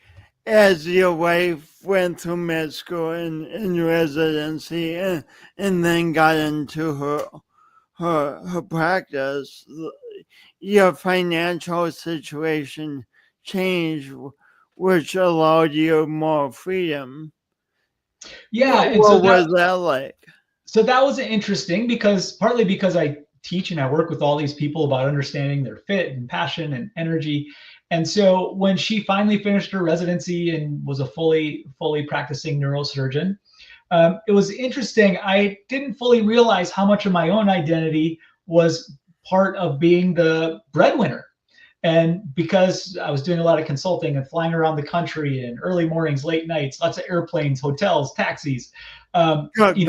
as your wife went through med school and residency and then got into her practice. Your financial situation changed, which allowed you more freedom. Yeah. And what was that like? So that was interesting partly because I teach and I work with all these people about understanding their fit and passion and energy. And so when she finally finished her residency and was a fully practicing neurosurgeon, it was interesting. I didn't fully realize how much of my own identity was part of being the breadwinner. And because I was doing a lot of consulting and flying around the country and early mornings, late nights, lots of airplanes, hotels, taxis, go. And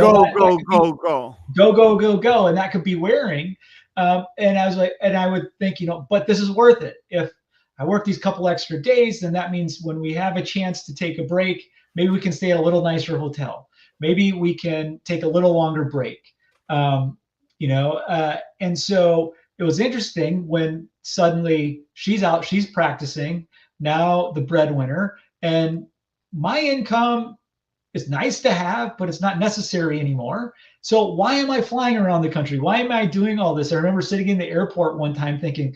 that could be wearing. And I was like, and I would think, but this is worth it. If I work these couple extra days, then that means when we have a chance to take a break, maybe we can stay at a little nicer hotel. Maybe we can take a little longer break. And so it was interesting when suddenly she's out, she's practicing, now the breadwinner, and my income is nice to have, but it's not necessary anymore. So why am I flying around the country? Why am I doing all this? I remember sitting in the airport one time thinking,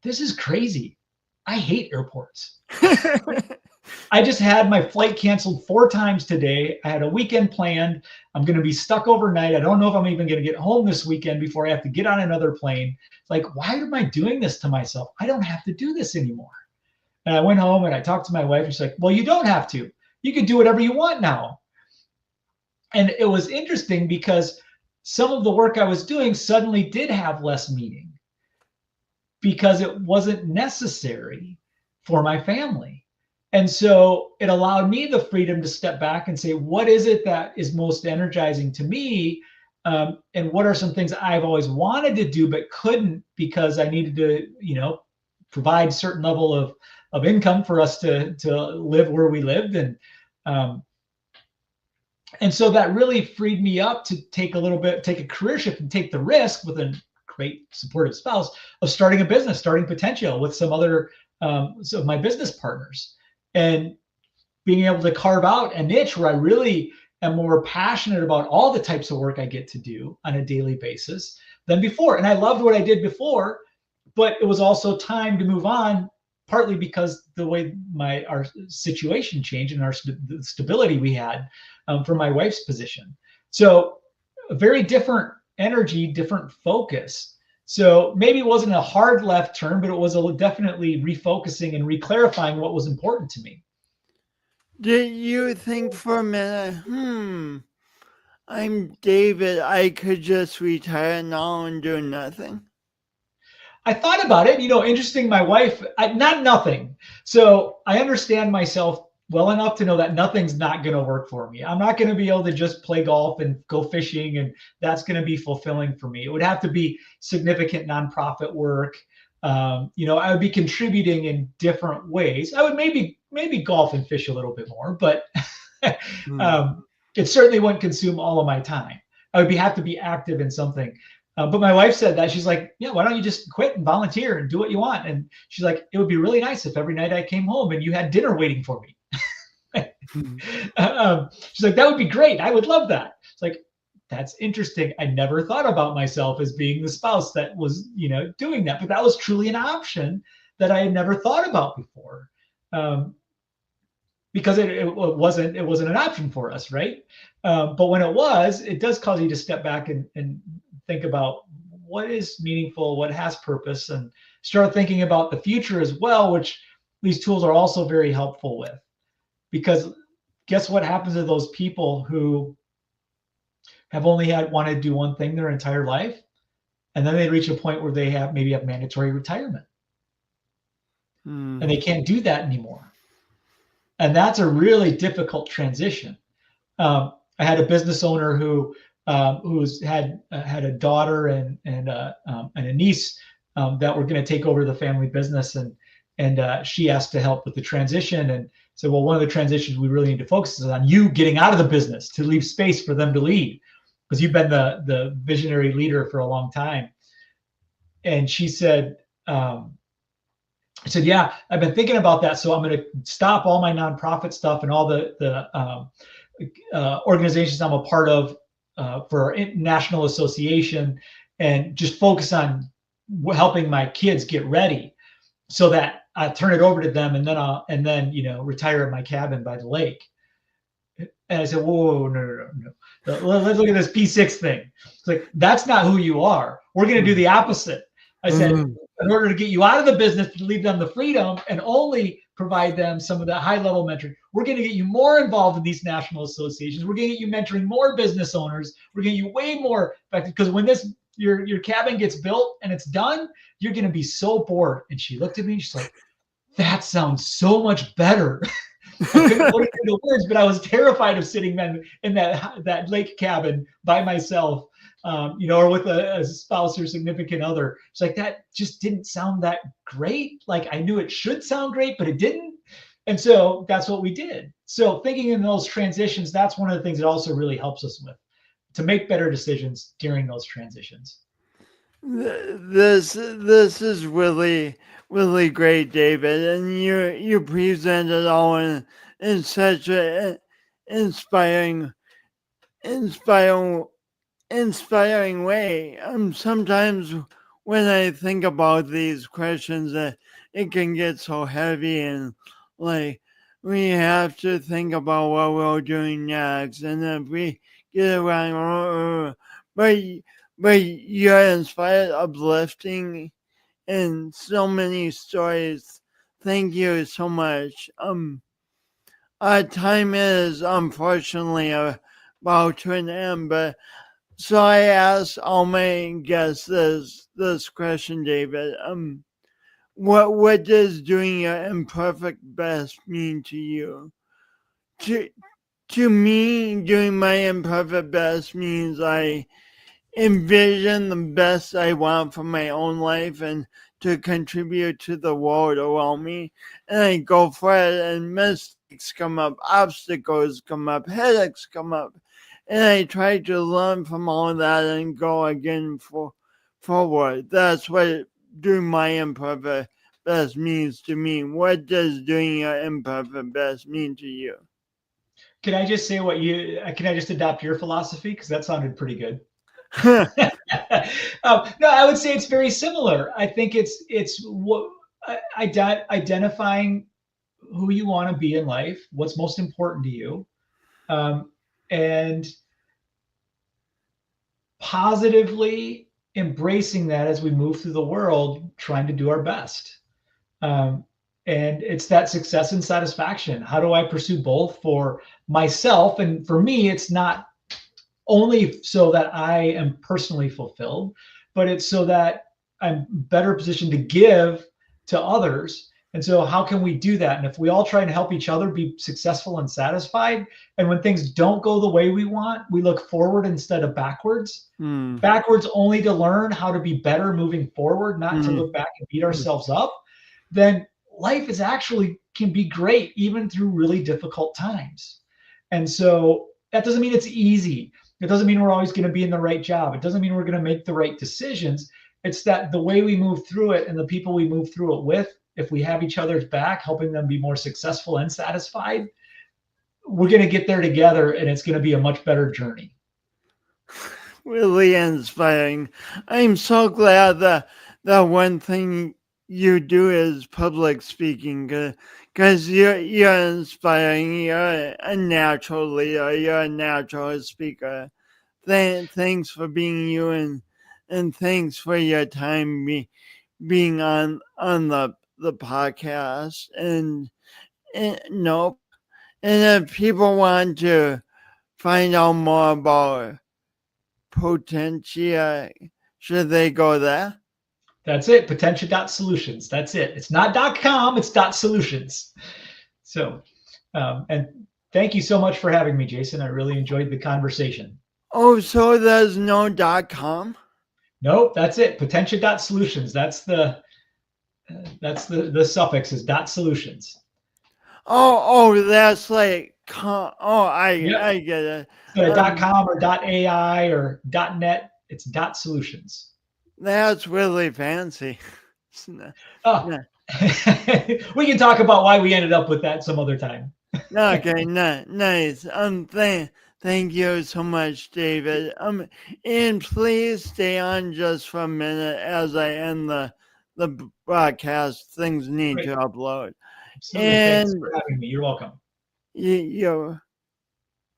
this is crazy. I hate airports. I just had my flight canceled 4 times today. I had a weekend planned. I'm going to be stuck overnight. I don't know if I'm even going to get home this weekend before I have to get on another plane. Like, why am I doing this to myself? I don't have to do this anymore. And I went home and I talked to my wife. And she's like, well, you don't have to. You can do whatever you want now. And it was interesting because some of the work I was doing suddenly did have less meaning because it wasn't necessary for my family. And so it allowed me the freedom to step back and say, what is it that is most energizing to me? And what are some things I've always wanted to do but couldn't because I needed to, provide certain level of income for us to live where we lived. And so that really freed me up to take a career shift and take the risk with a great supportive spouse of starting a business, starting potential with some other of my business partners, and being able to carve out a niche where I really am more passionate about all the types of work I get to do on a daily basis than before. And I loved what I did before, but it was also time to move on, partly because the way our situation changed and the stability we had from my wife's position. So a very different energy, different focus. So maybe it wasn't a hard left turn, but it was definitely refocusing and reclarifying what was important to me. Did you think for a minute, I'm David, I could just retire now and do nothing? I thought about it, interesting. My wife, not nothing. So I understand myself well enough to know that nothing's not going to work for me. I'm not going to be able to just play golf and go fishing, and that's going to be fulfilling for me. It would have to be significant nonprofit work. I would be contributing in different ways. I would maybe golf and fish a little bit more, but it certainly wouldn't consume all of my time. I would have to be active in something. But my wife said that. She's like, yeah, why don't you just quit and volunteer and do what you want? And she's like, it would be really nice if every night I came home and you had dinner waiting for me. She's like, that would be great. I would love that. It's like, that's interesting. I never thought about myself as being the spouse that was, doing that. But that was truly an option that I had never thought about before. Because it wasn't an option for us, right? But when it does cause you to step back and think about what is meaningful, what has purpose, and start thinking about the future as well, which these tools are also very helpful with. Because guess what happens to those people who have only wanted to do one thing their entire life, and then they reach a point where they maybe have mandatory retirement, and they can't do that anymore. And that's a really difficult transition. I had a business owner who's had a daughter and a niece that were going to take over the family business, and she asked to help with the transition, and said, well, one of the transitions we really need to focus is on you getting out of the business to leave space for them to lead, because you've been the visionary leader for a long time. And she said, I said, yeah, I've been thinking about that. So I'm going to stop all my nonprofit stuff and all the organizations I'm a part of for our national association, and just focus on helping my kids get ready, so that I turn it over to them, and then retire at my cabin by the lake. And I said, whoa, no. Let's look at this P6 thing. It's like, that's not who you are. We're going to do the opposite. I said, in order to get you out of the business, to leave them the freedom and only provide them some of that high level mentoring, we're going to get you more involved in these national associations. We're going to get you mentoring more business owners. We're going to get you way more effective, because when your cabin gets built and it's done, you're going to be so bored. And she looked at me and she's like, that sounds so much better. I couldn't put it into words, but I was terrified of sitting in that lake cabin by myself, or with a spouse or significant other. It's like, that just didn't sound that great. Like, I knew it should sound great, but it didn't. And so that's what we did. So thinking in those transitions, that's one of the things that also really helps us with, to make better decisions during those transitions. This is really, really great, David, and you presented all in such an inspiring way. Sometimes when I think about these questions, it can get so heavy, and like, we have to think about what we're doing next, and if we get it wrong, but you're inspired, uplifting, and so many stories. Thank you so much. Our time is unfortunately about to an end, but so I asked all my guests this question, David. What does doing your imperfect best mean to you? To me, doing my imperfect best means I envision the best I want for my own life and to contribute to the world around me. And I go for it, and mistakes come up, obstacles come up, headaches come up. And I try to learn from all of that and go again forward. That's what doing my imperfect best means to me. What does doing your imperfect best mean to you? Can I just say can I just adopt your philosophy? Because that sounded pretty good. No, I would say it's very similar. I think it's what identifying who you want to be in life, what's most important to you, and positively embracing that as we move through the world, trying to do our best. And it's that success and satisfaction. How do I pursue both for myself? And for me, it's not only so that I am personally fulfilled, but it's so that I'm better positioned to give to others. And so how can we do that? And if we all try and help each other be successful and satisfied, and when things don't go the way we want, we look forward instead of backwards. Backwards only to learn how to be better moving forward, not to look back and beat ourselves up, then life is actually can be great even through really difficult times. And so that doesn't mean it's easy. It doesn't mean we're always going to be in the right job. It doesn't mean we're going to make the right decisions. It's that the way we move through it and the people we move through it with, if we have each other's back, helping them be more successful and satisfied, we're going to get there together, and it's going to be a much better journey. Really inspiring. I'm so glad that the one thing you do is public speaking, because you're inspiring. You're a natural leader. You're a natural speaker. Thanks for being you, and thanks for your time being on the podcast. And nope. And if people want to find out more about Potentia, should they go there? That's it. Potentia.solutions. That's it. It's not .com, it's .solutions. So, and thank you so much for having me, Jason. I really enjoyed the conversation. Oh, so there's no .com? Nope, that's it. Potentia.solutions. That's the suffix is .solutions. Oh, that's like I get it. So .com or .ai or .net. It's .solutions. That's really fancy. Oh. We can talk about why we ended up with that some other time. Okay, nice. Thank you so much, David. And please stay on just for a minute as I end the broadcast. Things need to upload. Absolutely. Thanks for having me. You're welcome.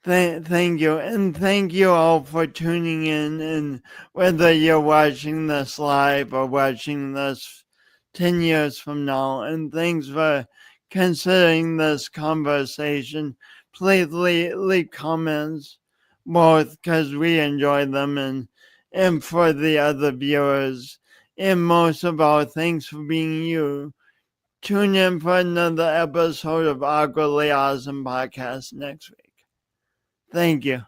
Thank you. And thank you all for tuning in. And whether you're watching this live or watching this 10 years from now, and thanks for considering this conversation. Please leave comments, both because we enjoy them and for the other viewers. And most of all, thanks for being you. Tune in for another episode of Awkwardly Awesome Podcast next week. Thank you.